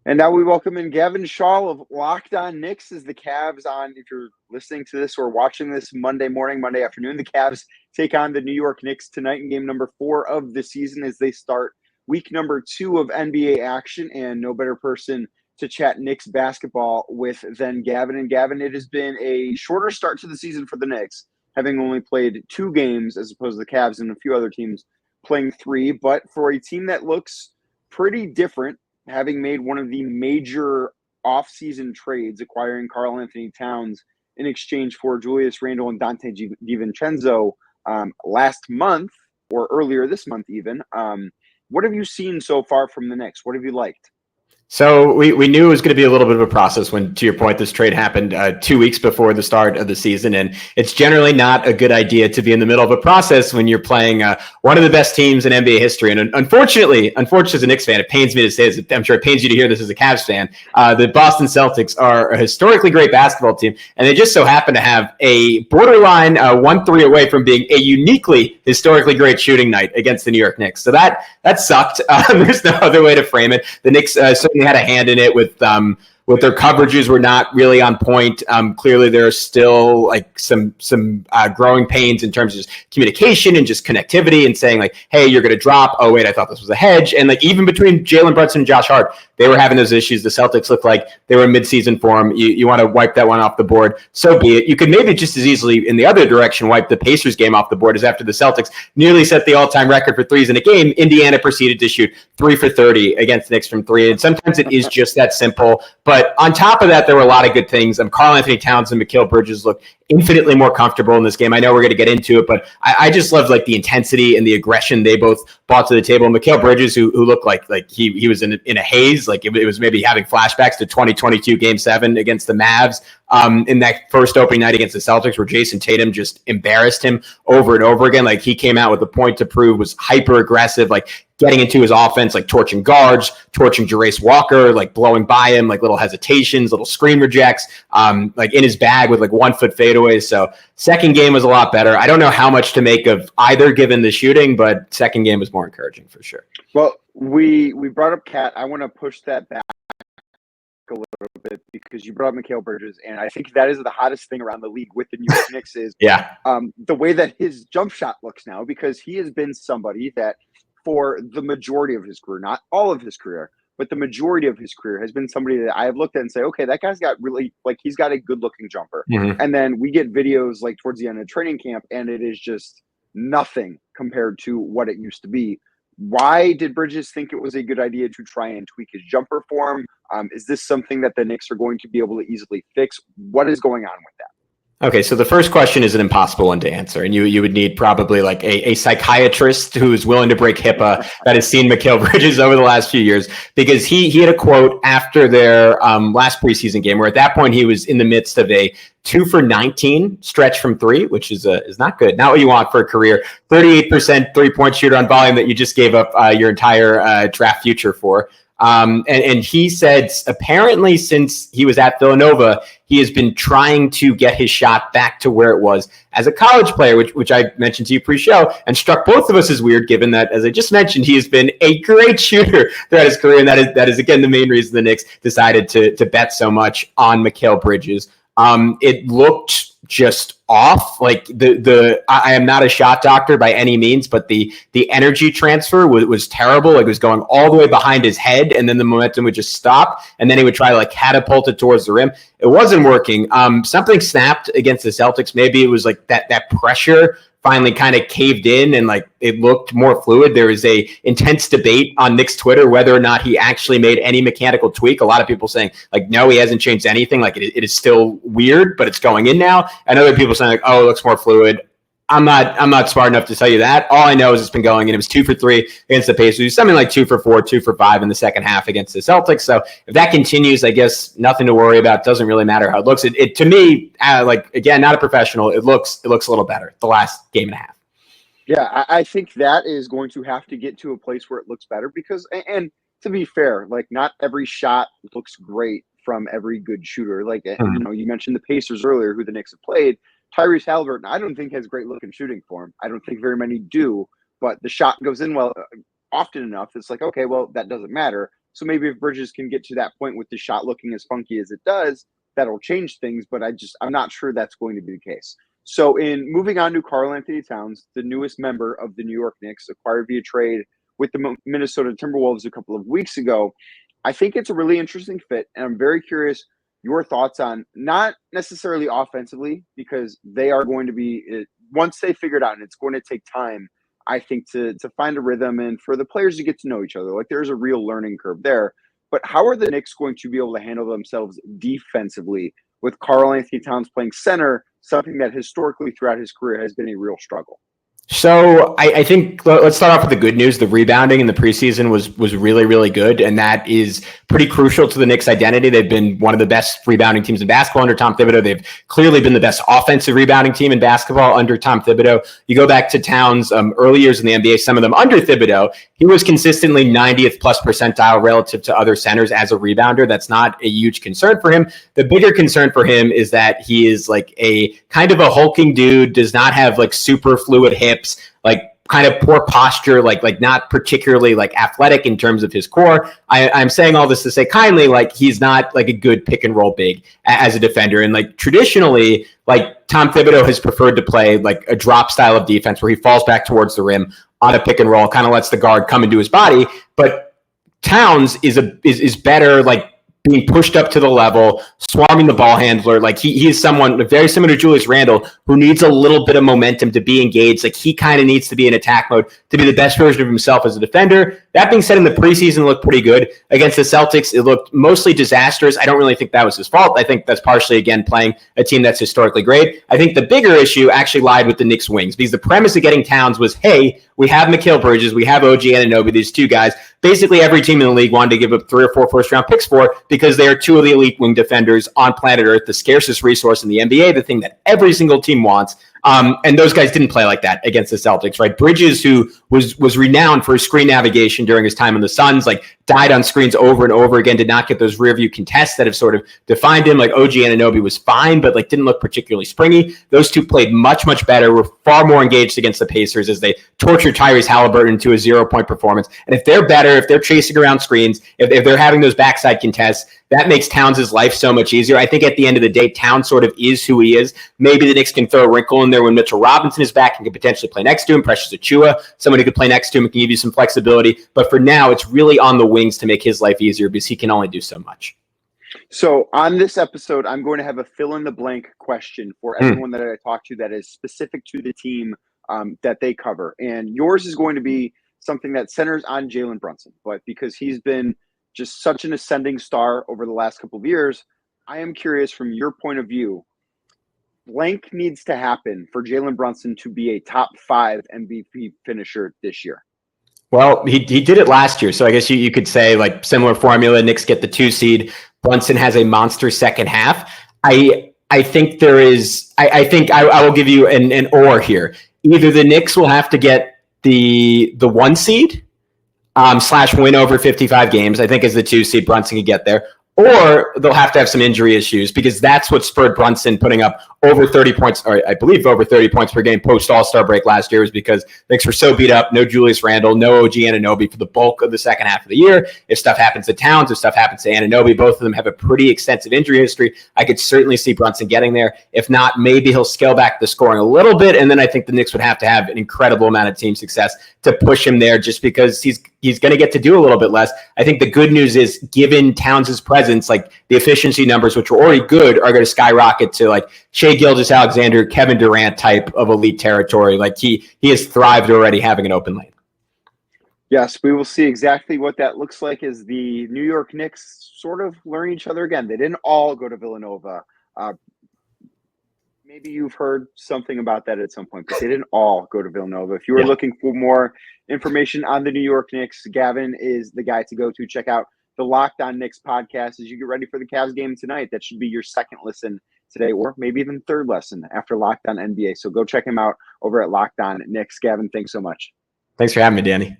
And now we welcome in Gavin Schall of Locked On Knicks as the Cavs on, if you're listening to this or watching this Monday morning, Monday afternoon, the Cavs take on the New York Knicks tonight in game number 4 of the season as they start week number 2 of NBA action. And no better person to chat Knicks basketball with than Gavin. And Gavin, it has been a shorter start to the season for the Knicks, having only played 2 games as opposed to the Cavs and a few other teams playing 3. But for a team that looks pretty different, having made one of the major offseason trades, acquiring Karl-Anthony Towns in exchange for Julius Randle and Dante DiVincenzo last month, or earlier this month even. What have you seen so far from the Knicks? What have you liked? So we knew it was going to be a little bit of a process when, to your point, this trade happened 2 weeks before the start of the season. And it's generally not a good idea to be in the middle of a process when you're playing one of the best teams in NBA history. And unfortunately, as a Knicks fan, it pains me to say this. I'm sure it pains you to hear this as a Cavs fan. The Boston Celtics are a historically great basketball team, and they just so happen to have a borderline 1-3 away from being a uniquely historically great shooting night against the New York Knicks. So that sucked. There's no other way to frame it. The Knicks certainly had a hand in it with their coverages were not really on point. Clearly, there are still like some growing pains in terms of just communication and just connectivity and saying like, hey, you're going to drop. Oh, wait, I thought this was a hedge. And like even between Jalen Brunson and Josh Hart, they were having those issues. The Celtics looked like they were in midseason form. You want to wipe that one off the board, so be it. You could maybe just as easily in the other direction wipe the Pacers game off the board as after the Celtics nearly set the all-time record for threes in a game. Indiana proceeded to shoot 3 for 30 against the Knicks from 3. And sometimes it is just that simple. But on top of that, there were a lot of good things. Karl-Anthony Towns and Mikal Bridges looked infinitely more comfortable in this game. I know we're going to get into it, but I just loved like the intensity and the aggression they both brought to the table. Mikal Bridges, who looked like he was in a haze, like it was maybe having flashbacks to 2022 Game 7 against the Mavs in that first opening night against the Celtics, where Jason Tatum just embarrassed him over and over again. Like he came out with a point to prove, was hyper aggressive, like getting into his offense, like torching guards, torching Jarace Walker, like blowing by him, like little hesitations, little screen rejects, like in his bag with like 1 foot fadeaways. So second game was a lot better. I don't know how much to make of either given the shooting, but second game was more encouraging for sure. Well, we brought up Cat. I want to push that back a little bit because you brought up Mikal Bridges, and I think that is the hottest thing around the league with the New York Knicks is the way that his jump shot looks now, because he has been somebody that for the majority of his career, not all of his career, but the majority of his career has been somebody that I have looked at and say, okay, that guy's got really, like, he's got a good looking jumper. Mm-hmm. And then we get videos like towards the end of training camp, and it is just nothing compared to what it used to be. Why did Bridges think it was a good idea to try and tweak his jumper form? Is this something that the Knicks are going to be able to easily fix? What is going on with that? Okay, so the first question is an impossible one to answer, and you would need probably like a psychiatrist who is willing to break HIPAA that has seen Mikal Bridges over the last few years, because he had a quote after their last preseason game where at that point he was in the midst of a 2 for 19 stretch from 3, which is not good, not what you want for a career 38% 3-point shooter on volume that you just gave up your entire draft future for. And he said apparently since he was at Villanova, he has been trying to get his shot back to where it was as a college player, which I mentioned to you pre-show and struck both of us as weird, given that, as I just mentioned, he has been a great shooter throughout his career. And that is again, the main reason the Knicks decided to bet so much on Mikal Bridges. It looked just off. Like I am not a shot doctor by any means, but the energy transfer was terrible. Like it was going all the way behind his head, and then the momentum would just stop, and then he would try to like catapult it towards the rim. It wasn't working. Something snapped against the Celtics. Maybe it was like that pressure finally kind of caved in and like it looked more fluid. There is a intense debate on Knicks Twitter whether or not he actually made any mechanical tweak. A lot of people saying like, no, he hasn't changed anything. Like it is still weird, but it's going in now. And other people saying like, oh, it looks more fluid. I'm not smart enough to tell you that. All I know is it's been going, and it was 2 for 3 against the Pacers. Something like 2 for 4, 2 for 5 in the second half against the Celtics. So if that continues, I guess nothing to worry about. Doesn't really matter how it looks. It to me, like again, not a professional. It looks a little better the last game and a half. Yeah, I think that is going to have to get to a place where it looks better because, and to be fair, like not every shot looks great from every good shooter. Like you mentioned the Pacers earlier, who the Knicks have played. Tyrese Halliburton, I don't think has great looking shooting form. I don't think very many do, but the shot goes in well often enough. It's like, okay, well, that doesn't matter. So maybe if Bridges can get to that point with the shot looking as funky as it does, that'll change things. But I'm not sure that's going to be the case. So in moving on to Karl-Anthony Towns, the newest member of the New York Knicks, acquired via trade with the Minnesota Timberwolves a couple of weeks ago, I think it's a really interesting fit. And I'm very curious your thoughts on, not necessarily offensively, because they are going to be, once they figure it out, and it's going to take time, I think, to find a rhythm and for the players to get to know each other. Like, there's a real learning curve there. But how are the Knicks going to be able to handle themselves defensively with Karl-Anthony Towns playing center, something that historically throughout his career has been a real struggle? So I think let's start off with the good news. The rebounding in the preseason was really, really good, and that is pretty crucial to the Knicks' identity. They've been one of the best rebounding teams in basketball under Tom Thibodeau. They've clearly been the best offensive rebounding team in basketball under Tom Thibodeau. You go back to Towns' early years in the NBA, some of them under Thibodeau, he was consistently 90th plus percentile relative to other centers as a rebounder. That's not a huge concern for him. The bigger concern for him is that he is like a kind of a hulking dude, does not have like super fluid hips, like kind of poor posture, like not particularly like athletic in terms of his core. I'm saying all this to say kindly, like he's not like a good pick and roll big as a defender. And like traditionally, like Tom Thibodeau has preferred to play like a drop style of defense where he falls back towards the rim on a pick and roll, kind of lets the guard come into his body. But Towns is better, like being pushed up to the level, swarming the ball handler. Like he is someone very similar to Julius Randle, who needs a little bit of momentum to be engaged. Like he kind of needs to be in attack mode to be the best version of himself as a defender. That being said, in the preseason, it looked pretty good. Against the Celtics, it looked mostly disastrous. I don't really think that was his fault. I think that's partially, again, playing a team that's historically great. I think the bigger issue actually lied with the Knicks wings, because the premise of getting Towns was, hey, we have Mikal Bridges, we have OG Anunoby, these two guys. Basically, every team in the league wanted to give up 3 or 4 first-round picks for, because they are two of the elite wing defenders on planet Earth, the scarcest resource in the NBA, the thing that every single team wants. And those guys didn't play like that against the Celtics, right? Bridges, who was renowned for his screen navigation during his time in the Suns, like died on screens over and over again, did not get those rear view contests that have sort of defined him. Like OG Anunoby was fine, but like didn't look particularly springy. Those two played much, much better, were far more engaged against the Pacers as they tortured Tyrese Halliburton to a 0-point performance. And if they're better, if they're chasing around screens, if they're having those backside contests, that makes Towns' life so much easier. I think at the end of the day, Towns sort of is who he is. Maybe the Knicks can throw a wrinkle in there when Mitchell Robinson is back and can potentially play next to him. Precious Achiuwa, someone who could play next to him and can give you some flexibility. But for now, it's really on the wings to make his life easier, because he can only do so much. So on this episode, I'm going to have a fill-in-the-blank question for everyone that I talk to that is specific to the team that they cover. And yours is going to be something that centers on Jalen Brunson. But because he's been just such an ascending star over the last couple of years, I am curious from your point of view, blank needs to happen for Jalen Brunson to be a top 5 MVP finisher this year. Well, he did it last year. So I guess you could say like similar formula. Knicks get the 2 seed. Brunson has a monster second half. I think there is, I think I will give you an or here. Either the Knicks will have to get the 1 seed / win over 55 games, I think, as the 2 seed. Brunson can get there. Or they'll have to have some injury issues, because that's what spurred Brunson putting up over 30 points, or I believe over 30 points per game post All-Star break last year, was because Knicks were so beat up. No Julius Randle, no OG Anunoby for the bulk of the second half of the year. If stuff happens to Towns, if stuff happens to Anunoby, both of them have a pretty extensive injury history. I could certainly see Brunson getting there. If not, maybe he'll scale back the scoring a little bit, and then I think the Knicks would have to have an incredible amount of team success to push him there, just because he's going to get to do a little bit less. I think the good news is, given Towns' presence, like the efficiency numbers, which were already good, are going to skyrocket to like Shai Gilgeous-Alexander, Kevin Durant type of elite territory. Like he has thrived already having an open lane. Yes, we will see exactly what that looks like as the New York Knicks sort of learn each other again. They didn't all go to Villanova. Maybe you've heard something about that at some point, but they didn't all go to Villanova. If you were looking for more information on the New York Knicks, Gavin is the guy to go to. Check out the Locked On Knicks podcast as you get ready for the Cavs game tonight. That should be your second listen today, or maybe even third lesson after Locked On NBA. So go check him out over at Locked On Knicks. Gavin, thanks so much. Thanks for having me, Danny.